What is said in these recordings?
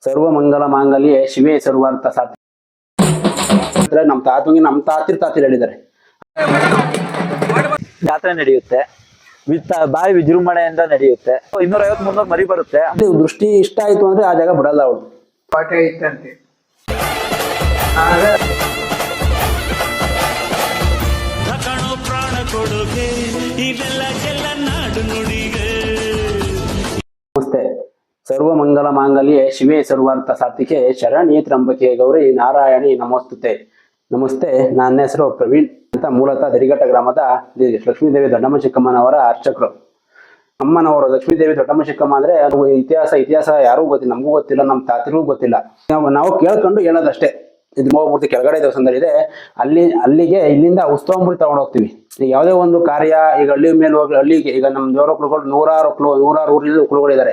ಸರ್ವ ಮಂಗಲ ಮಾಂಗಲ್ಯೆ ಶಿವೇ ಸರ್ವಾರ್ಥ ಸಾಧ್ಯ. ನಮ್ಮ ತಾತಂಗೆ ನಮ್ಮ ತಾತಿರ್ ಹೇಳಿದ್ದಾರೆ. ಜಾತ್ರೆ ನಡೆಯುತ್ತೆ, ಬಾಯಿ ವಿಜೃಂಭಣೆಯಿಂದ ನಡೆಯುತ್ತೆ. 250-300 ಮರಿ ಬರುತ್ತೆ. ದೃಷ್ಟಿ ಇಷ್ಟ ಆಯ್ತು ಅಂದ್ರೆ ಆ ಜಾಗ ಬಿಡಲ್ಲ ಅವಳು. ಪಾಠ ಇತ್ತಂತೆ. ನಮಸ್ತೆ. ಸರ್ವ ಮಂಗಲ ಮಾಂಗಲ್ಯೆ ಶಿವೇ ಸರ್ವಾರ್ಥ ಸಾರ್ಥಿಕೆ ಶರಣ್ಯೇ ತ್ರ್ಯಂಬಕೆ ಗೌರಿ ನಾರಾಯಣಿ ನಮೋಸ್ತುತೆ. ನಮಸ್ತೆ, ನನ್ನ ಹೆಸರು ಪ್ರವೀಣ್ ಅಂತ. ಮೂಲತಃ ದರಿಘಟ್ಟ ಗ್ರಾಮದ ಲಕ್ಷ್ಮೀದೇವಿ ದೊಡ್ಡಮ್ಮ ಚಿಕ್ಕಮ್ಮನವರ ಅರ್ಚಕರು. ಅಮ್ಮನವರು ಲಕ್ಷ್ಮೀದೇವಿ ದೊಡ್ಡಮ್ಮ ಚಿಕ್ಕಮ್ಮ ಅಂದ್ರೆ ಇತಿಹಾಸ ಯಾರಿಗೂ ಗೊತ್ತಿಲ್ಲ, ನಮಗೂ ಗೊತ್ತಿಲ್ಲ, ನಮ್ಮ ತಾತಿಗೂ ಗೊತ್ತಿಲ್ಲ. ನಾವು ಕೇಳ್ಕೊಂಡು ಹೇಳೋದಷ್ಟೇ. ಇದು ಮೂರ್ತಿ ಕೆಳಗಡೆ ದೇವಸ್ಥಾನದಲ್ಲಿ ಇದೆ. ಅಲ್ಲಿಗೆ ಇಲ್ಲಿಂದ ಉತ್ಸವ ಮೂರ್ತಿ ತಗೊಂಡು ಹೋಗ್ತೀವಿ. ಈಗ ಯಾವುದೇ ಒಂದು ಕಾರ್ಯ, ಈಗ ಹಳ್ಳಿ ಮೇಲೆ ಹೋಗಿ ಹಳ್ಳಿಗೆ, ಈಗ ನಮ್ಮ ದೇವರ ಕುಳುಗಳು ನೂರಾರು ಊರಿನ ಕುಳುಗಳಿದ್ದಾರೆ.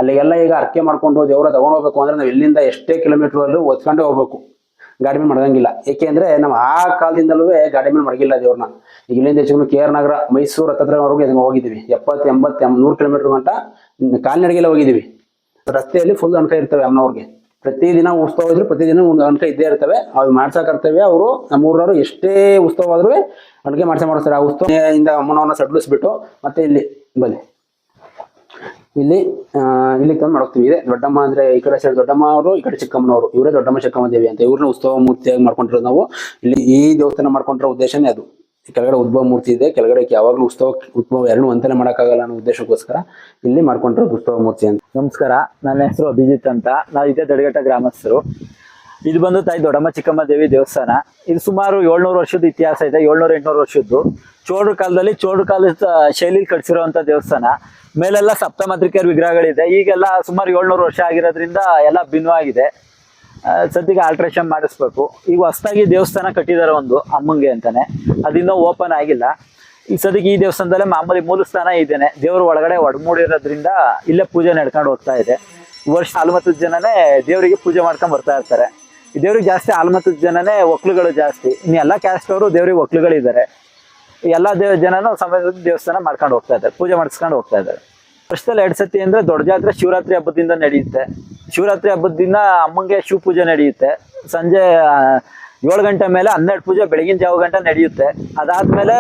ಅಲ್ಲಿಗೆಲ್ಲ ಈಗ ಅರ್ಕೆ ಮಾಡ್ಕೊಂಡು ದೇವರ ತಗೊಂಡು ಹೋಗ್ಬೇಕು ಅಂದ್ರೆ ನಾವು ಇಲ್ಲಿಂದ ಎಷ್ಟೇ ಕಿಲೋಮೀಟರ್ ಅಲ್ಲೂ ಒತ್ಕೊಂಡೇ ಹೋಗ್ಬೇಕು. ಗಾಡಿ ಮೇಲೆ ಮಡಗಂಗಿಲ್ಲ. ಏಕೆಂದ್ರೆ ನಾವು ಆ ಕಾಲದಿಂದಲೂ ಗಾಡಿ ಮೇಲೆ ಮಡಗಿಲ್ಲ ದೇವ್ರನ್ನ. ಈಗ ಇಲ್ಲಿಂದ ಹೆಚ್ಚು KR ನಗರ, ಮೈಸೂರು ಹತ್ರವರೆಗೂ ಹೋಗಿದ್ದೀವಿ. 70-80-100 ಕಿಲೋಮೀಟರ್ ಗಂಟ ಕಾಲ್ನಡಿಗೆಲ್ಲ ಹೋಗಿದ್ದೀವಿ. ರಸ್ತೆಯಲ್ಲಿ ಫುಲ್ ಅನ್ಕ ಇರ್ತವೆ ಅಮ್ಮನವ್ರಿಗೆ. ಪ್ರತಿದಿನ ಉತ್ಸವ ಇದ್ರು ಪ್ರತಿದಿನ ಒಂದು ಅನ್ಕ ಇದ್ದೇ ಇರ್ತವೆ. ಅವ್ರು ಮಾಡ್ಸೋ ಕರ್ತವ್ಯ ಅವರು. ನಮ್ಮೂರವರು ಎಷ್ಟೇ ಉತ್ಸವ ಆದ್ರೂ ಅಡುಗೆ ಮಾಡಿಸ್ತಾರೆ. ಆ ಉತ್ಸವ ಇಂದ ಅಮ್ಮನವ್ರನ್ನ ಸಡ್ಲಿಸ್ಬಿಟ್ಟು ಮತ್ತೆ ಇಲ್ಲಿ ಬನ್ನಿ, ಇಲ್ಲಿ ತಂದು ಮಾಡೋಗ್ತೀವಿ. ಇದೆ ದೊಡ್ಡಮ್ಮ ಅಂದ್ರೆ ಈ ಕಡೆ ಸೈಡ್ ದೊಡ್ಡಮ್ಮ ಅವರು, ಈ ಕಡೆ ಚಿಕ್ಕಮ್ಮನವರು. ಇವರೇ ದೊಡ್ಡಮ್ಮ ಚಿಕ್ಕಮ್ಮ ದೇವಿ ಅಂತ. ಇವ್ರನ್ನ ಉತ್ಸವ ಮೂರ್ತಿಯಾಗಿ ಮಾಡ್ಕೊಂಡಿರೋದು ನಾವು. ಇಲ್ಲಿ ಈ ದೇವಸ್ಥಾನ ಮಾಡ್ಕೊಂಡಿರೋ ಉದ್ದೇಶನೇ ಅದು. ಕೆಳಗಡೆ ಉದ್ಭವ ಮೂರ್ತಿ ಇದೆ. ಕೆಳಗಡೆ ಯಾವಾಗಲೂ ಉದ್ಭವ ಎರಡು ಒಂತಲೇ ಮಾಡೋಕ್ಕಾಗಲ್ಲ ಅನ್ನೋ ಉದ್ದೇಶಕ್ಕೋಸ್ಕರ ಇಲ್ಲಿ ಮಾಡ್ಕೊಂಡಿರೋ ಉತ್ಸವ ಮೂರ್ತಿ ಅಂತ. ನಮಸ್ಕಾರ, ನನ್ನ ಹೆಸರು ಅಭಿಜಿತ್ ಅಂತ. ನಾವು ಇದೇ ದಡಿಘಟ್ಟ ಗ್ರಾಮಸ್ಥರು. ಇದು ಬಂದು ತಾಯಿ ದೊಡ್ಡಮ್ಮ ಚಿಕ್ಕಮ್ಮ ದೇವಿ ದೇವಸ್ಥಾನ. ಇದು ಸುಮಾರು 700 ವರ್ಷದ ಇತಿಹಾಸ ಇದೆ. 700-800 ವರ್ಷದ್ದು. ಚೋಳರ ಕಾಲದ ಶೈಲಿಲಿ ಕಟ್ಸಿರುವಂತ ದೇವಸ್ಥಾನ. ಮೇಲೆಲ್ಲ ಸಪ್ತಮಾತೃಕೆಯರ ವಿಗ್ರಹಗಳಿದೆ. ಈಗೆಲ್ಲ ಸುಮಾರು 700 ವರ್ಷ ಆಗಿರೋದ್ರಿಂದ ಎಲ್ಲ ಭಿನ್ನವಾಗಿದೆ. ಸದ್ಯಕ್ಕೆ ಆಲ್ಟ್ರೇಷನ್ ಮಾಡಿಸ್ಬೇಕು. ಈಗ ಹೊಸದಾಗಿ ದೇವಸ್ಥಾನ ಕಟ್ಟಿದ್ದಾರೆ ಒಂದು ಅಮ್ಮಂಗೆ ಅಂತಾನೆ. ಅದಿನ್ನೂ ಓಪನ್ ಆಗಿಲ್ಲ. ಈ ಸದ್ಯಕ್ಕೆ ಈ ದೇವಸ್ಥಾನದಲ್ಲೇ ಮಾಮೂಲಿ ಮೂಲಸ್ಥಾನ ಇದ್ದೇನೆ. ದೇವರು ಒಳಗಡೆ ಒಡಮೂಡಿರೋದ್ರಿಂದ ಇಲ್ಲೇ ಪೂಜೆ ನಡ್ಕೊಂಡು ಹೋಗ್ತಾ ಇದೆ. ವರ್ಷ 40 ಜನನೇ ದೇವರಿಗೆ ಪೂಜೆ ಮಾಡ್ಕೊಂಡ್ ಬರ್ತಾ ಇರ್ತಾರೆ. ಈ ದೇವ್ರಿಗೆ ಜಾಸ್ತಿ 40 ಜನನೇ ಒಕ್ಲುಗಳು ಜಾಸ್ತಿ. ಇನ್ನು ಎಲ್ಲ ಕ್ಯಾಸ್ಟ್ ಅವರು ದೇವ್ರಿಗೆ ಒಕ್ಲುಗಳಿದ್ದಾರೆ. ಎಲ್ಲ ಜನನು ಸಮಯದ ದೇವಸ್ಥಾನ ಮಾಡ್ಕೊಂಡು ಹೋಗ್ತಾ ಇದ್ದಾರೆ, ಪೂಜೆ ಮಾಡಿಸ್ಕೊಂಡು ಹೋಗ್ತಾ ಇದ್ದಾರೆ. ವರ್ಷದಲ್ಲಿ 2 ಸತಿ ಅಂದ್ರೆ ದೊಡ್ಡ ಜಾತ್ರೆ ಶಿವರಾತ್ರಿ ಹಬ್ಬದಿಂದ ನಡೆಯುತ್ತೆ. ಶಿವರಾತ್ರಿ ಹಬ್ಬದಿಂದ ಅಮ್ಮಂಗೆ ಶಿವ ಪೂಜೆ ನಡೆಯುತ್ತೆ. ಸಂಜೆ 7 ಗಂಟೆ ಮೇಲೆ 12 ಪೂಜೆ ಬೆಳಗಿನ ಜಾವ ಗಂಟೆ ನಡೆಯುತ್ತೆ. ಅದಾದ್ಮೇಲೆ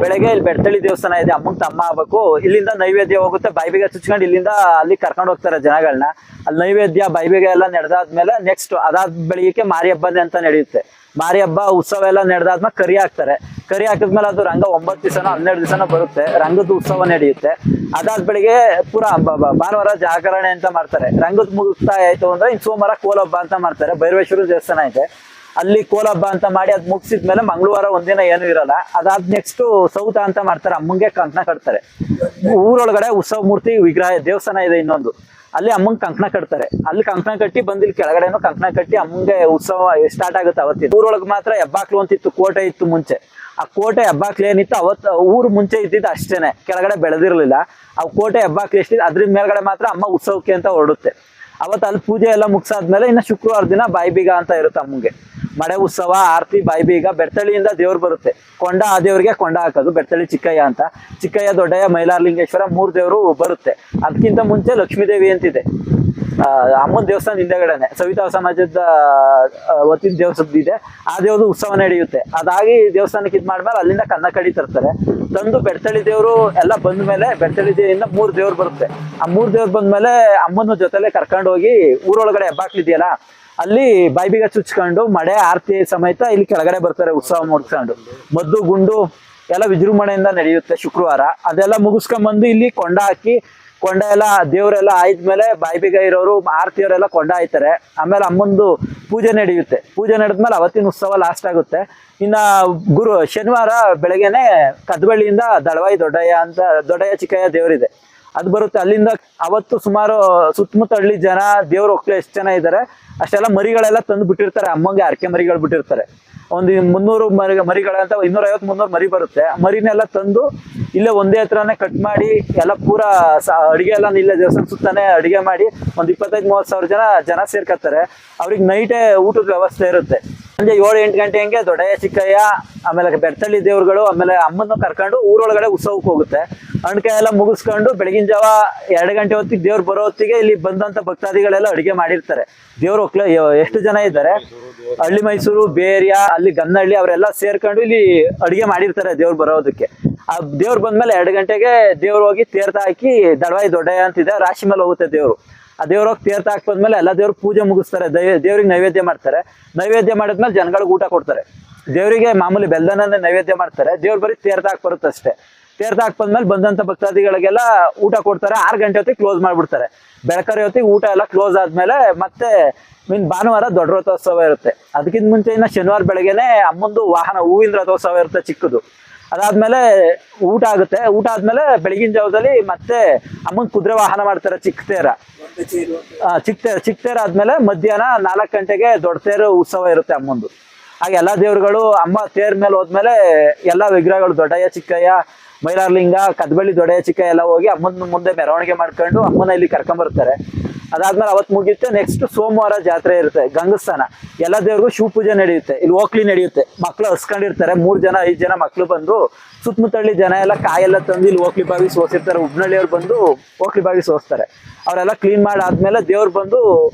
ಬೆಳಗ್ಗೆ ಇಲ್ಲಿ ಬೆಡ್ತಳ್ಳಿ ದೇವಸ್ಥಾನ ಇದೆ. ಅಮ್ಮಂಗೆ ತಮ್ಮ ಆಗ್ಬೇಕು. ಇಲ್ಲಿಂದ ನೈವೇದ್ಯ ಹೋಗುತ್ತೆ. ಬಾಯಿಬೀಗ ಚುಚ್ಕೊಂಡು ಇಲ್ಲಿಂದ ಅಲ್ಲಿ ಕರ್ಕೊಂಡು ಹೋಗ್ತಾರೆ ಜನಗಳನ್ನ. ಅಲ್ಲಿ ನೈವೇದ್ಯ ಬಾಯಿಬೀಗ ಎಲ್ಲ ನಡೆದಾದ್ಮೇಲೆ ನೆಕ್ಸ್ಟ್ ಅದಾದ ಬೆಳಿಗ್ಗೆ ಮಾರಿ ಹಬ್ಬನೇ ಅಂತ ನಡೆಯುತ್ತೆ. ಮಾರಿ ಹಬ್ಬ ಉತ್ಸವ ಎಲ್ಲ ನಡೆದಾದ್ಮೇಲೆ ಕರಿ ಹಾಕ್ತಾರೆ. ಕರಿ ಹಾಕಿದ್ಮೇಲೆ ಅದು ರಂಗ 9 ದಿವಸನೋ 12 ದಿವಸನೋ ಬರುತ್ತೆ. ರಂಗದ ಉತ್ಸವ ನಡೆಯುತ್ತೆ. ಅದಾದ ಬೆಳಿಗ್ಗೆ ಪೂರಾ ಭಾನುವಾರ ಜಾಗರಣೆ ಅಂತ ಮಾಡ್ತಾರೆ. ರಂಗದ ಮುಗಿಸ್ತಾ ಆಯ್ತು ಅಂದ್ರೆ ಇನ್ನು ಸೋಮವಾರ ಕೋಲ ಹಬ್ಬ ಅಂತ ಮಾಡ್ತಾರೆ. ಭೈರವೇಶ್ವರ ದೇವಸ್ಥಾನ ಇದೆ, ಅಲ್ಲಿ ಕೋಲ ಹಬ್ಬ ಅಂತ ಮಾಡಿ ಅದ್ ಮುಗಿಸಿದ್ಮೇಲೆ ಮಂಗಳವಾರ ಒಂದಿನ ಏನು ಇರಲ್ಲ. ಅದಾದ ನೆಕ್ಸ್ಟ್ ಸೌತ ಅಂತ ಮಾಡ್ತಾರೆ. ಅಮ್ಮಂಗೆ ಕಂಕಣ ಕಟ್ತಾರೆ. ಊರೊಳಗಡೆ ಉತ್ಸವ ಮೂರ್ತಿ ವಿಗ್ರಹ ದೇವಸ್ಥಾನ ಇದೆ ಇನ್ನೊಂದು, ಅಲ್ಲಿ ಅಮ್ಮಂಗೆ ಕಂಕಣ ಕಟ್ತಾರೆ. ಅಲ್ಲಿ ಕಂಕಣ ಕಟ್ಟಿ ಬಂದಿಲ್ಲಿ ಕೆಳಗಡೆನೂ ಕಂಕಣ ಕಟ್ಟಿ ಅಮ್ಮಂಗೆ ಉತ್ಸವ ಸ್ಟಾರ್ಟ್ ಆಗುತ್ತೆ. ಅವತ್ತಿನ ಊರೊಳಗೆ ಮಾತ್ರ ಹೆಬ್ಬಾಕ್ಲು ಅಂತಿತ್ತು, ಕೋಟೆ ಇತ್ತು ಮುಂಚೆ. ಆ ಕೋಟೆ ಹೆಬ್ಬಾಕ್ಲು ಏನಿತ್ತು ಅವತ್ತು ಊರು ಮುಂಚೆ ಇದ್ದಿದ್ದು ಅಷ್ಟೇನೆ, ಕೆಳಗಡೆ ಬೆಳೆದಿರ್ಲಿಲ್ಲ. ಆ ಕೋಟೆ ಹೆಬ್ಬಾಕ್ಲು ಎಷ್ಟಿದೆ ಅದ್ರ ಮೇಲ್ಗಡೆ ಮಾತ್ರ ಅಮ್ಮ ಉತ್ಸವಕ್ಕೆ ಅಂತ ಹೊರಡುತ್ತೆ. ಅವತ್ತು ಅಲ್ಲಿ ಪೂಜೆ ಎಲ್ಲ ಮುಗಿಸಾದ್ಮೇಲೆ ಇನ್ನು ಶುಕ್ರವಾರ ದಿನ ಬಾಯಿಬೀಗ ಅಂತ ಇರುತ್ತೆ ಅಮ್ಮಂಗೆ. ಮಡೆ ಉತ್ಸವ, ಆರತಿ, ಬಾಯಿಬೀಗ. ಬೆಡ್ತಳ್ಳಿಯಿಂದ ದೇವ್ರು ಬರುತ್ತೆ. ಕೊಂಡ ಆ ದೇವ್ರಿಗೆ ಕೊಂಡ ಹಾಕೋದು. ಬೆಡ್ತಳ್ಳಿ ಚಿಕ್ಕಯ್ಯ ಅಂತ, ಚಿಕ್ಕಯ್ಯ, ದೊಡ್ಡಯ್ಯ, ಮೈಲಾರಲಿಂಗೇಶ್ವರ 3 ದೇವರು ಬರುತ್ತೆ. ಅದಕ್ಕಿಂತ ಮುಂಚೆ ಲಕ್ಷ್ಮೀದೇವಿ ಅಂತಿದೆ ಅಮ್ಮನ ದೇವಸ್ಥಾನ ಹಿಂದೆಗಡೆನೆ. ಸವಿತಾ ಸಮಾಜದ ವತಿನ ದೇವಸ್ಥಾನ ಇದೆ. ಆ ದೇವ್ರದ್ದು ಉತ್ಸವ ನಡೆಯುತ್ತೆ. ಅದಾಗಿ ದೇವಸ್ಥಾನಕ್ಕೆ ಇದು ಮಾಡ್ಮೇಲೆ ಅಲ್ಲಿಂದ ಕನ್ನ ಕಡಿ ತರ್ತಾರೆ. ತಂದು ಬೆಡ್ತಳ್ಳಿ ದೇವರು ಎಲ್ಲ ಬಂದ್ಮೇಲೆ ಬೆಡ್ತಳ್ಳಿ ದೇವಿಯಿಂದ 3 ದೇವ್ರು ಬರುತ್ತೆ. ಆ 3 ದೇವ್ರು ಬಂದ್ಮೇಲೆ ಅಮ್ಮನ ಜೊತೆಲೆ ಕರ್ಕೊಂಡು ಹೋಗಿ ಊರೊಳಗಡೆ ಹೆಬ್ಬಾಕ್ಲಿದೆಯಲ್ಲ ಅಲ್ಲಿ ಬಾಯಿಬೀಗ ಚುಚ್ಕೊಂಡು ಮಡೆ ಆರತಿ ಸಮೇತ ಇಲ್ಲಿ ಕೆಳಗಡೆ ಬರ್ತಾರೆ ಉತ್ಸವ ಮುಗಿಸ್ಕೊಂಡು. ಮದ್ದು ಗುಂಡು ಎಲ್ಲ ವಿಜೃಂಭಣೆಯಿಂದ ನಡೆಯುತ್ತೆ ಶುಕ್ರವಾರ. ಅದೆಲ್ಲ ಮುಗಿಸ್ಕೊಂಡ್ಬಂದು ಇಲ್ಲಿ ಕೊಂಡ ಹಾಕಿ, ಕೊಂಡ ಎಲ್ಲ ದೇವರೆಲ್ಲ ಆಯ್ದ್ಮೇಲೆ ಬಾಯಿಬೀಗ ಇರೋರು ಆರತಿಯವರೆಲ್ಲ ಕೊಂಡ ಹಾಯ್ತಾರೆ. ಆಮೇಲೆ ಅಮ್ಮಂದು ಪೂಜೆ ನಡೆಯುತ್ತೆ. ಪೂಜೆ ನಡೆದ್ಮೇಲೆ ಅವತ್ತಿನ ಉತ್ಸವ ಲಾಸ್ಟ್ ಆಗುತ್ತೆ. ಇನ್ನ ಶನಿವಾರ ಬೆಳಗ್ಗೆನೆ ಕದ್ಬಳ್ಳಿಯಿಂದ ದಳವಾಯಿ ದೊಡ್ಡಯ್ಯ ಚಿಕ್ಕಯ್ಯ ದೇವರಿದೆ, ಅದು ಬರುತ್ತೆ. ಅಲ್ಲಿಂದ ಅವತ್ತು ಸುಮಾರು ಸುತ್ತಮುತ್ತ ಹಳ್ಳಿ ಜನ, ದೇವ್ರ ಒಕ್ಕಲು ಎಷ್ಟು ಜನ ಇದ್ದಾರೆ ಅಷ್ಟೆಲ್ಲ ಮರಿಗಳೆಲ್ಲ ತಂದು ಬಿಟ್ಟಿರ್ತಾರೆ. ಅಮ್ಮಂಗೆ ಅರ್ಕೆ ಮರಿಗಳು ಬಿಟ್ಟಿರ್ತಾರೆ. ಒಂದು 300 ಮರಿಗಳಂತ 250-300 ಮರಿ ಬರುತ್ತೆ. ಮರಿನೆಲ್ಲ ತಂದು ಇಲ್ಲೇ ಒಂದೇ ಹತ್ರನೇ ಕಟ್ ಮಾಡಿ ಎಲ್ಲ ಪೂರ ಅಡುಗೆ ಎಲ್ಲ ಇಲ್ಲೇ ದೇವಸ್ಥಾನ ಸುತ್ತಾನೆ ಅಡುಗೆ ಮಾಡಿ ಒಂದು 25-30 ಸಾವಿರ ಜನ ಸೇರ್ಕೊತಾರೆ. ಅವ್ರಿಗೆ ನೈಟೇ ಊಟದ ವ್ಯವಸ್ಥೆ ಇರುತ್ತೆ. ಸಂಜೆ 7-8 ಗಂಟೆ ಹಂಗೆ ದೊಡ್ಡಯ್ಯ ಚಿಕ್ಕಯ್ಯ ಆಮೇಲೆ ಬೆರ್ತಳ್ಳಿ ದೇವ್ರುಗಳು ಆಮೇಲೆ ಅಮ್ಮನ್ನು ಕರ್ಕೊಂಡು ಊರೊಳಗಡೆ ಉತ್ಸವಕ್ಕೆ ಹೋಗುತ್ತೆ. ಅಣ್ಕೆ ಎಲ್ಲ ಮುಗಿಸ್ಕೊಂಡು ಬೆಳಗಿನ ಜಾವ 2 ಗಂಟೆ ಹೊತ್ತಿಗೆ ದೇವ್ರು ಬರೋ ಹೊತ್ತಿಗೆ ಇಲ್ಲಿ ಬಂದಂತ ಭಕ್ತಾದಿಗಳೆಲ್ಲ ಅಡಿಗೆ ಮಾಡಿರ್ತಾರೆ. ದೇವ್ರು ಎಷ್ಟು ಜನ ಇದ್ದಾರೆ, ಹಳ್ಳಿ ಮೈಸೂರು, ಬೇರ್ಯ, ಅಲ್ಲಿ ಗನ್ನಹಳ್ಳಿ ಅವರೆಲ್ಲ ಸೇರ್ಕೊಂಡು ಇಲ್ಲಿ ಅಡಿಗೆ ಮಾಡಿರ್ತಾರೆ ದೇವ್ರು ಬರೋದಕ್ಕೆ. ಆ ದೇವ್ರು ಬಂದ್ಮೇಲೆ 2 ಗಂಟೆಗೆ ದೇವ್ರು ಹೋಗಿ ತೀರ್ಥ ಹಾಕಿ ದಳವಾಯಿ ದೊಡ್ಡಯ್ಯ ಅಂತಿದೆ, ರಾಶಿ ಮೇಲೆ ಹೋಗುತ್ತೆ ದೇವ್ರು. ಆ ದೇವ್ರೋಗಿ ತೀರ್ಥ ಹಾಕಿ ಬಂದ್ಮೇಲೆ ಎಲ್ಲ ದೇವ್ರು ಪೂಜೆ ಮುಗಿಸ್ತಾರೆ, ದೇವ್ರಿಗೆ ನೈವೇದ್ಯ ಮಾಡ್ತಾರೆ. ನೈವೇದ್ಯ ಮಾಡಿದ್ಮೇಲೆ ಜನಗಳಿಗೆ ಊಟ ಕೊಡ್ತಾರೆ. ದೇವರಿಗೆ ಮಾಮೂಲಿ ಬೆಲ್ದನ್ನೇ ನೈವೇದ್ಯ ಮಾಡ್ತಾರೆ, ದೇವ್ರು ಬರೀ ತೀರ್ಥ ಹಾಕಿ ಬರುತ್ತೆ ಅಷ್ಟೇ. ತೀರ್ಥ ಹಾಕಿ ಬಂದ್ಮೇಲೆ ಬಂದಂತ ಭಕ್ತಾದಿಗಳಿಗೆಲ್ಲ ಊಟ ಕೊಡ್ತಾರೆ. 6 ಗಂಟೆ ಹೊತ್ತಿಗೆ ಕ್ಲೋಸ್ ಮಾಡ್ಬಿಡ್ತಾರೆ. ಬೆಳಕರಿ ಹೊತ್ತಿಗೆ ಊಟ ಎಲ್ಲ ಕ್ಲೋಸ್ ಆದ್ಮೇಲೆ ಮತ್ತೆ ಭಾನುವಾರ ದೊಡ್ಡ ರಥೋತ್ಸವ ಇರುತ್ತೆ. ಅದಕ್ಕಿಂತ ಮುಂಚೆ ಇನ್ನ ಶನಿವಾರ ಬೆಳಗ್ಗೆನೆ ಅಮ್ಮಂದು ವಾಹನ ಹೂವಿನ ರಥೋತ್ಸವ ಇರುತ್ತೆ ಚಿಕ್ಕದು. ಅದಾದ್ಮೇಲೆ ಊಟ ಆಗುತ್ತೆ. ಊಟ ಆದ್ಮೇಲೆ ಬೆಳಗಿನ ಜಾವದಲ್ಲಿ ಮತ್ತೆ ಅಮ್ಮನ್ ಕುದುರೆ ವಾಹನ ಮಾಡ್ತಾರೆ, ಚಿಕ್ಕ ತೇರ ಆದ್ಮೇಲೆ ಮಧ್ಯಾಹ್ನ 4 ಗಂಟೆಗೆ ದೊಡ್ಡ ತೇರು ಉತ್ಸವ ಇರುತ್ತೆ ಅಮ್ಮಂದು. ಹಾಗೆ ಎಲ್ಲಾ ದೇವ್ರುಗಳು ಅಮ್ಮ ತೇರ್ ಮೇಲೆ ಹೋದ್ಮೇಲೆ ಎಲ್ಲಾ ವಿಗ್ರಹಗಳು ದೊಡ್ಡಯ್ಯ ಚಿಕ್ಕಯ್ಯ, ಮೈಲಾರ್ಲಿಂಗ, ಕದ್ಬಳ್ಳಿ ದೊಡ್ಡಯ್ಯ ಚಿಕ್ಕಯ್ಯ ಎಲ್ಲ ಹೋಗಿ ಅಮ್ಮನ ಮುಂದೆ ಮೆರವಣಿಗೆ ಮಾಡ್ಕೊಂಡು ಅಮ್ಮನ ಇಲ್ಲಿ ಕರ್ಕೊಂಡ್ ಬರ್ತಾರೆ. ಅದಾದ್ಮೇಲೆ ಅವತ್ತು ಮುಗಿಯುತ್ತೆ. ನೆಕ್ಸ್ಟ್ ಸೋಮವಾರ ಜಾತ್ರೆ ಇರುತ್ತೆ, ಗಂಗಸ್ಥಾನ. ಎಲ್ಲ ದೇವ್ರಿಗೂ ಶಿವ ಪೂಜೆ ನಡೆಯುತ್ತೆ. ಇಲ್ಲಿ ಓಕ್ಲಿ ನಡೆಯುತ್ತೆ. ಮಕ್ಳು ಹಸ್ಕೊಂಡಿರ್ತಾರೆ, 3 ಜನ 5 ಜನ ಮಕ್ಳು ಬಂದು ಸುತ್ತಮುತ್ತಳ್ಳಿ ಜನ ಎಲ್ಲ ಕಾಯೆಲ್ಲ ತಂದು ಇಲ್ಲಿ ಓಕ್ಲಿ ಬಾವಿ ಸೋಸಿರ್ತಾರೆ. ಉಬ್ನಳ್ಳಿಯವ್ರು ಬಂದು ಓಕ್ಲಿ ಬಾವಿ ಸೋಸ್ತಾರೆ. ಅವರೆಲ್ಲ ಕ್ಲೀನ್ ಮಾಡಾದ್ಮೇಲೆ ದೇವ್ರು ಬಂದು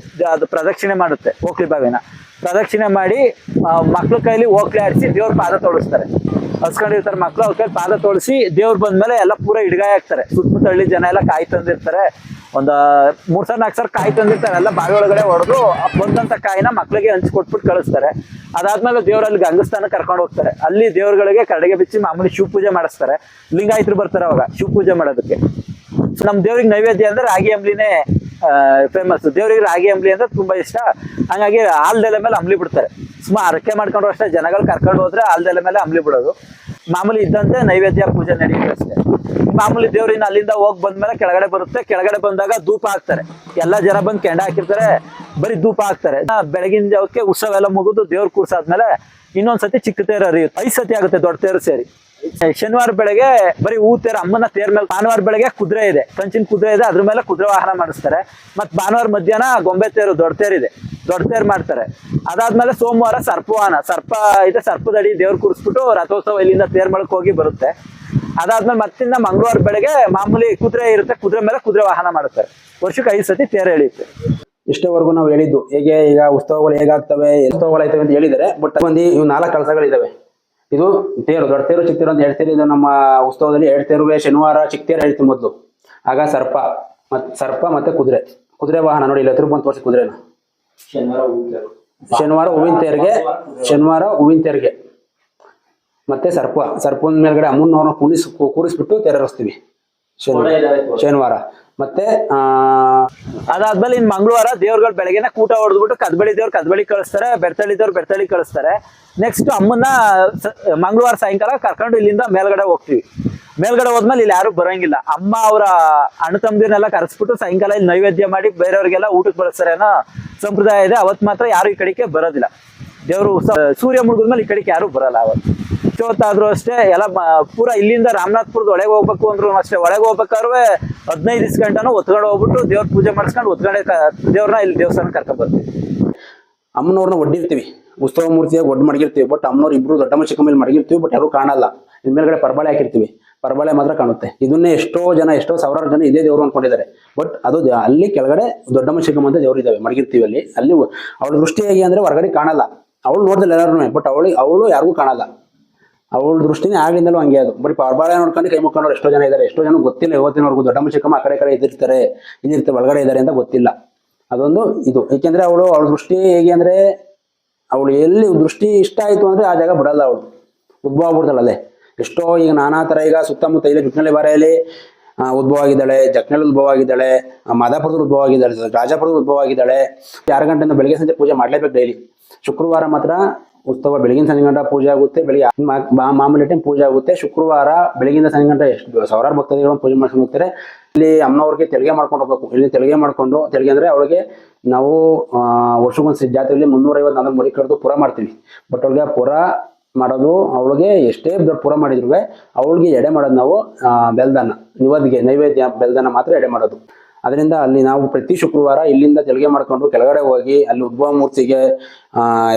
ಅದು ಪ್ರದಕ್ಷಿಣೆ ಮಾಡುತ್ತೆ. ಓಕ್ಲಿ ಬಾವಿನ ಪ್ರದಕ್ಷಿಣೆ ಮಾಡಿ ಮಕ್ಳ ಕೈಲಿ ಓಕ್ಲಿ ಆಡಿಸಿ ದೇವ್ರ ಪಾದ ತೋಡಿಸ್ತಾರೆ. ಹಸ್ಕೊಂಡಿರ್ತಾರೆ ಮಕ್ಳು, ಅವ್ರ ಕೈ ಪಾದ ತೋಡಿಸಿ ದೇವ್ರು ಬಂದ್ಮೇಲೆ ಎಲ್ಲ ಪೂರ ಹಿಡ್ಗಾಯಿ ಹಾಕ್ತಾರೆ. ಸುತ್ತಮುತ್ತಳ್ಳಿ ಜನ ಎಲ್ಲ ಕಾಯಿ ತಂದಿರ್ತಾರೆ. ಒಂದು 3-4 ಸಾವಿರ ಕಾಯಿ ತಂದಿರ್ತಾರೆ. ಎಲ್ಲ ಬಾವಿ ಒಳಗಡೆ ಹೊಡೆದು ಬಂದಂತ ಕಾಯಿನ ಮಕ್ಳಿಗೆ ಹಂಚ್ಕೊಟ್ಬಿಟ್ಟು ಕಳಿಸ್ತಾರೆ. ಅದಾದ್ಮೇಲೆ ದೇವರಲ್ಲಿ ಗಂಗಸ್ಥಾನ ಕರ್ಕೊಂಡು ಹೋಗ್ತಾರೆ. ಅಲ್ಲಿ ದೇವ್ರುಗಳಿಗೆ ಕಡೆಗೆ ಬಿಚ್ಚಿ ಮಾಮೂಲಿ ಶಿವ ಪೂಜೆ ಮಾಡಿಸ್ತಾರೆ. ಲಿಂಗಾಯತರು ಬರ್ತಾರೆ ಅವಾಗ ಶಿವ ಪೂಜೆ ಮಾಡೋದಕ್ಕೆ. ನಮ್ ದೇವ್ರಿಗೆ ನೈವೇದ್ಯ ಅಂದ್ರೆ ರಾಗಿ ಅಂಬ್ಲಿನೇ ಫೇಮಸ್. ದೇವ್ರಿಗೆ ರಾಗಿ ಅಂಬ್ಲಿ ಅಂದ್ರೆ ತುಂಬಾ ಇಷ್ಟ. ಹಂಗಾಗಿ ಹಾಲ್ದೆಲೆ ಮೇಲೆ ಅಂಬ್ಲಿ ಬಿಡ್ತಾರೆ. ಸುಮಾರು ಅರಕೆ ಮಾಡ್ಕೊಂಡ್ರು ಅಷ್ಟೇ. ಜನಗಳು ಕರ್ಕೊಂಡು ಹೋದ್ರೆ ಹಾಲ್ದೆಲೆ ಮೇಲೆ ಅಂಬ್ಲಿ ಬಿಡೋದು. ಮಾಮೂಲಿ ಇದ್ದಂತೆ ನೈವೇದ್ಯ ಪೂಜೆ ನಡೆಯುತ್ತೆ ಅಷ್ಟೇ. ಮಾಮೂಲಿ ದೇವ್ರಿನ ಅಲ್ಲಿಂದ ಹೋಗಿ ಬಂದ್ಮೇಲೆ ಕೆಳಗಡೆ ಬರುತ್ತೆ. ಕೆಳಗಡೆ ಬಂದಾಗ ಧೂಪ ಹಾಕ್ತಾರೆ. ಎಲ್ಲಾ ಜನ ಬಂದು ಕೆಂಡ ಹಾಕಿರ್ತಾರೆ, ಬರೀ ಧೂಪ ಹಾಕ್ತಾರೆ. ಬೆಳಗಿನ ಜಾವಕ್ಕೆ ಉತ್ಸವ ಎಲ್ಲ ಮುಗಿದು ದೇವ್ರು ಕೂರ್ಸಾದ್ಮೇಲೆ ಇನ್ನೊಂದ್ಸತಿ ಚಿಕ್ಕ ತೇರು ಹರಿಯುತ್ತೆ. 5 ಸತಿ ಆಗುತ್ತೆ ದೊಡ್ಡ ತೇರು ಸೇರಿ. ಶನಿವಾರ ಬೆಳಗ್ಗೆ ಬರೀ ಹೂ ತೇರು ಅಮ್ಮನ ತೇರ್ ಮೇಲೆ. ಭಾನುವಾರ ಬೆಳಗ್ಗೆ ಕುದುರೆ ಇದೆ, ಕಂಚಿನ ಕುದುರೆ ಇದೆ, ಅದ್ರ ಮೇಲೆ ಕುದುರೆ ವಾಹನ ಮಾಡಿಸ್ತಾರೆ. ಮತ್ ಭಾನುವಾರ ಮಧ್ಯಾಹ್ನ ಗೊಂಬೆ ತೇರು, ದೊಡ್ಡ ತೇರಿದೆ, ದೊಡ್ಡ ತೇರು ಮಾಡ್ತಾರೆ. ಅದಾದ್ಮೇಲೆ ಸೋಮವಾರ ಸರ್ಪವಾಹನ, ಸರ್ಪ ಇದೆ, ಸರ್ಪದಡಿ ದೇವ್ರು ಕೂರಿಸ್ಬಿಟ್ಟು ರಥೋತ್ಸವ ಇಲ್ಲಿಂದ ತೇರ್ ಮಳಕ್ ಹೋಗಿ ಬರುತ್ತೆ. ಅದಾದ್ಮೇಲೆ ಮತ್ತಿಂದ ಮಂಗಳವಾರ ಬೆಳಗ್ಗೆ ಮಾಮೂಲಿ ಕುದುರೆ ಇರುತ್ತೆ, ಕುದುರೆ ಮೇಲೆ ಕುದುರೆ ವಾಹನ ಮಾಡುತ್ತಾರೆ. ವರ್ಷಕ್ಕೆ 5 ಸತಿ ತೇರು ಎಳೆಯುತ್ತೆ. ಇಷ್ಟವರೆಗೂ ನಾವು ಹೇಳಿದ್ದು ಹೇಗೆ ಈಗ ಉತ್ಸವಗಳು ಹೇಗಾಗ್ತವೆ, ಉತ್ಸವಗಳಾಯ್ತವೆ ಅಂತ ಹೇಳಿದರೆ, ಬಟ್ ಒಂದು ಇವು 4 ಕಳಸಗಳಿದಾವೆ. ಇದು ತೇರು, ದೊಡ್ಡ ತೇರು, ಚಿಕ್ಕ ತೇರು ಅಂತ 2 ತೇರು. ಇದು ನಮ್ಮ ಉತ್ಸವದಲ್ಲಿ 2 ತೇರುವೆ. ಶನಿವಾರ ಚಿಕ್ಕ ತೇರು ಹೇಳ್ತೀವಿ ಮೊದಲು. ಆಗ ಸರ್ಪ ಮತ್ತೆ ಕುದುರೆ ವಾಹನ ನೋಡಿ. ಇಲ್ಲಿ ಹತ್ರ ಬಂದು ತೋರಿಸಿ ಕುದುರೆನ. ಶನಿವಾರ ಹೂವಿನ ತೇರಿಗೆ ಮತ್ತೆ ಸರ್ಪದ ಮೇಲ್ಗಡೆ ಅಮ್ಮನವ್ರನ್ನ ಕೂರಿಸ್ಬಿಟ್ಟು ತೆರರಿಸ್ತೀವಿ ಶನಿವಾರ. ಮತ್ತೆ ಅದಾದ್ಮೇಲೆ ಇನ್ ಮಂಗಳವಾರ ದೇವ್ರುಗಳು ಬೆಳಗ್ಗೆನೆ ಕೂಟ ಹೊಡೆದ್ಬಿಟ್ಟು ಕದ್ಬಳಿ ದೇವ್ರು ಕದ್ಬಳಿ ಕಳಿಸ್ತಾರೆ, ಬೆರ್ತಳ್ಳಿ ದೇವ್ರು ಬೆರ್ತಳ್ಳಿ ಕಳಿಸ್ತಾರೆ. ನೆಕ್ಸ್ಟ್ ಅಮ್ಮನ್ನ ಮಂಗಳವಾರ ಸಾಯಂಕಾಲ ಕರ್ಕೊಂಡು ಇಲ್ಲಿಂದ ಮೇಲ್ಗಡೆ ಹೋಗ್ತೀವಿ. ಮೇಲ್ಗಡೆ ಹೋದ್ಮೇಲೆ ಇಲ್ಲಿ ಯಾರು ಬರಂಗಿಲ್ಲ. ಅಮ್ಮ ಅವರ ಅಣ್ಣ ತಮ್ಮದಿರ್ನೆಲ್ಲ ಕರೆಸ್ಬಿಟ್ಟು ಸಾಯಂಕಾಲ ಇಲ್ಲಿ ನೈವೇದ್ಯ ಮಾಡಿ ಬೇರೆಯವ್ರಿಗೆಲ್ಲ ಊಟಕ್ಕೆ ಬಳಸ್ತಾರೆ ಅನ್ನೋ ಸಂಪ್ರದಾಯ ಇದೆ. ಅವತ್ ಮಾತ್ರ ಯಾರು ಈ ಕಡೆಗೆ ಬರೋದಿಲ್ಲ. ದೇವ್ರು ಸೂರ್ಯ ಮುಳುಗಿದ್ಮೇಲೆ ಈ ಕಡೆಗೆ ಯಾರು ಬರಲ್ಲ. ಅವತ್ತು ಇಷ್ಟೊತ್ತಾದ್ರೂ ಅಷ್ಟೇ ಎಲ್ಲ ಪೂರ ಇಲ್ಲಿಂದ ರಾಮನಾಥ್ಪುರದ ಒಳಗೆ ಹೋಗ್ಬೇಕು ಅಂದ್ರು ಅಷ್ಟೇ. ಒಳಗೆ ಹೋಗ್ಬೇಕಾದ್ರೆ 15 ಗಂಟೆನೂ ಒತ್ಕೊಂಡು ಹೋಗ್ಬಿಟ್ಟು ದೇವ್ರ ಪೂಜೆ ಮಾಡಿಸ್ಕೊಂಡು ಒತ್ಕೊಂಡೆ ದೇವ್ರನ್ನ ಇಲ್ಲಿ ದೇವಸ್ಥಾನ ಕರ್ಕೊಂಡ್ ಬರ್ತೀವಿ. ಅಮ್ಮನವ್ರನ್ನ ಒಡ್ಡಿರ್ತೀವಿ, ಉತ್ಸವ ಮೂರ್ತಿಯಾಗಿ ಒಡ್ ಮಡಗಿರ್ತೀವಿ. ಬಟ್ ಅಮ್ಮನವ್ರು ಇಬ್ರು ದೊಡ್ಡಮ್ಮ ಚಿಕ್ಕಮ್ಮಲ್ಲಿ ಮಡಗಿರ್ತೀವಿ, ಬಟ್ ಯಾರು ಕಾಣಲ್ಲ. ಇನ್ ಮೇಲ್ಗಡೆ ಪರಬಾಳೆ ಹಾಕಿರ್ತೀವಿ, ಪರಬಾಳೆ ಮಾತ್ರ ಕಾಣುತ್ತೆ. ಇದನ್ನೇ ಎಷ್ಟೋ ಸಾವಿರಾರು ಜನ ಇದೇ ದೇವರು ಅನ್ಕೊಂಡಿದ್ದಾರೆ. ಬಟ್ ಅದು ಅಲ್ಲಿ ಕೆಳಗಡೆ ದೊಡ್ಡಮ್ಮ ಚಿಕ್ಕಮ್ಮ ಅಂತ ದೇವ್ರು ಇದಾವೆ, ಮಡಗಿರ್ತೀವಿ ಅಲ್ಲಿ. ಅವಳ ದೃಷ್ಟಿ ಹೇಗೆ ಅಂದ್ರೆ ಹೊರಗಡೆ ಕಾಣಲ್ಲ. ಅವಳು ನೋಡಿದ್ರೆ ಎಲ್ಲರೂ, ಬಟ್ ಅವಳು ಯಾರಿಗೂ ಕಾಣಲ್ಲ. ಅವಳ ದೃಷ್ಟಿನೇ ಆಗ್ಲಿಂದಲೂ ಹಂಗೆ. ಅದು ಬರೀ ಪರಬಾಳೆ ನೋಡ್ಕೊಂಡು ಕೈ ಮುಕ್ಕೊಂಡವ್ರು ಎಷ್ಟೋ ಜನ ಇದ್ದಾರೆ. ಎಷ್ಟೋ ಜನ ಗೊತ್ತಿಲ್ಲ ಇವತ್ತಿನವರೆಗೂ ದೊಡ್ಡಮ್ಮ ಚಿಕ್ಕಮ್ಮ ಆ ಕಡೆ ಇದ್ದಿರ್ತಾರೆ, ಇಲ್ಲಿರ್ತಾರೆ, ಒಳಗಡೆ ಇದ್ದಾರೆ ಅಂತ ಗೊತ್ತಿಲ್ಲ. ಅದೊಂದು ಇದು. ಏಕೆಂದ್ರೆ ಅವಳ ದೃಷ್ಟಿ ಹೇಗೆ ಅಂದ್ರೆ, ಅವಳು ಎಲ್ಲಿ ದೃಷ್ಟಿ ಇಷ್ಟ ಆಯ್ತು ಅಂದ್ರೆ ಆ ಜಾಗ ಬಿಡಲ್ಲ. ಅವಳು ಉದ್ಭವ ಆಗ್ಬಿಡ್ತಾಳೆ ಅಲ್ಲೇ. ಎಷ್ಟೋ ಈಗ ನಾನಾ ತರ ಈಗ ಸುತ್ತಮುತ್ತ ಇಲ್ಲಿ ಜುಟ್ನಳ್ಳಿ ಬಾರೆಯಲ್ಲಿ ಉದ್ಭವ ಆಗಿದ್ದಾಳೆ, ಜಕ್ನಳ್ಳಿ ಉದ್ಭವ ಆಗಿದ್ದಾಳೆ, ಮಾದಾಪುರದ ಉದ್ಭವ ಆಗಿದ್ದಾಳೆ, ರಾಜಾಪುರದ ಉದ್ಭವ ಆಗಿದ್ದಾಳೆ. 6 ಗಂಟೆಯಿಂದ ಬೆಳಗ್ಗೆ ಸಂಜೆ ಪೂಜೆ ಮಾಡ್ಲೇಬೇಕು ಡೈಲಿ. ಶುಕ್ರವಾರ ಮಾತ್ರ ಉತ್ಸವ ಬೆಳಗಿನ ಸಂಜೆ ಗಂಟೆ ಪೂಜೆ ಆಗುತ್ತೆ. ಬೆಳಿಗ್ಗೆ ಮಾಮೂಲಿ ಟೈಮ್ ಪೂಜೆ ಆಗುತ್ತೆ. ಶುಕ್ರವಾರ ಬೆಳಗಿನ ಸಂಜೆ ಗಂಟೆ ಎಷ್ಟು ಸಾವಿರಾರು ಭಕ್ತಾದಿಗಳು ಪೂಜೆ ಮಾಡ್ಕೊಂಡು ಹೋಗ್ತಾರೆ. ಇಲ್ಲಿ ಅಮ್ಮನವ್ರಿಗೆ ತೆಲಿಗೆ ಮಾಡ್ಕೊಂಡು ಹೋಗ್ಬೇಕು. ಇಲ್ಲಿ ತೆಲಿಗೆ ಮಾಡ್ಕೊಂಡು, ತೆಲಿಗೆ ಅಂದ್ರೆ ಅವಳಿಗೆ ನಾವು ವರ್ಷಕ್ಕೊಂದು ಜಾತ್ರೆಯಲ್ಲಿ 350-400 ಮಡಿ ಕರೆದು ಪುರ ಮಾಡ್ತೀವಿ. ಬಟ್ ಅವಳಿಗೆ ಪುರ ಮಾಡೋದು, ಅವಳಿಗೆ ಎಷ್ಟೇ ದೊಡ್ಡ ಪುರ ಮಾಡಿದ್ರು ಅವಳಿಗೆ ಎಡೆ ಮಾಡೋದು ನಾವು ಬೆಲ್ದನ್ನ, ನೈವೇದ್ಯ ಬೆಲ್ದನ್ನ ಮಾತ್ರ ಎಡೆ ಮಾಡೋದು. ಅದರಿಂದ ಅಲ್ಲಿ ನಾವು ಪ್ರತಿ ಶುಕ್ರವಾರ ಇಲ್ಲಿಂದ ತೆಲಿಗೆ ಮಾಡ್ಕೊಂಡು ಕೆಳಗಡೆ ಹೋಗಿ ಅಲ್ಲಿ ಉದ್ಭವ ಮೂರ್ತಿಗೆ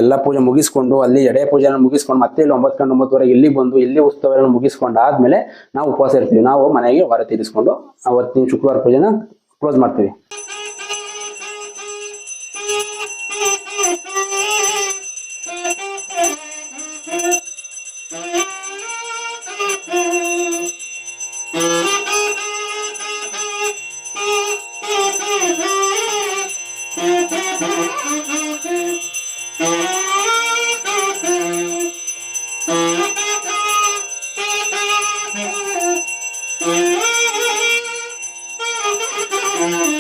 ಎಲ್ಲ ಪೂಜೆ ಮುಗಿಸ್ಕೊಂಡು ಅಲ್ಲಿ ಎಡೆ ಪೂಜೆನ ಮುಗಿಸ್ಕೊಂಡು ಮತ್ತೆ ಇಲ್ಲಿ 9 ಗಂಟೆ 9:30 ಇಲ್ಲಿ ಬಂದು ಇಲ್ಲಿ ಉತ್ಸವ ಮುಗಿಸ್ಕೊಂಡು ಆದ್ಮೇಲೆ ನಾವು ಉಪವಾಸ ಇರ್ತೀವಿ. ನಾವು ಮನೆಗೆ ಹೊರ ತೀರಿಸ್ಕೊಂಡು ಅವತ್ತಿನ ಶುಕ್ರವಾರ ಪೂಜೆನ ಕ್ಲೋಸ್ ಮಾಡ್ತೀವಿ. Thank you.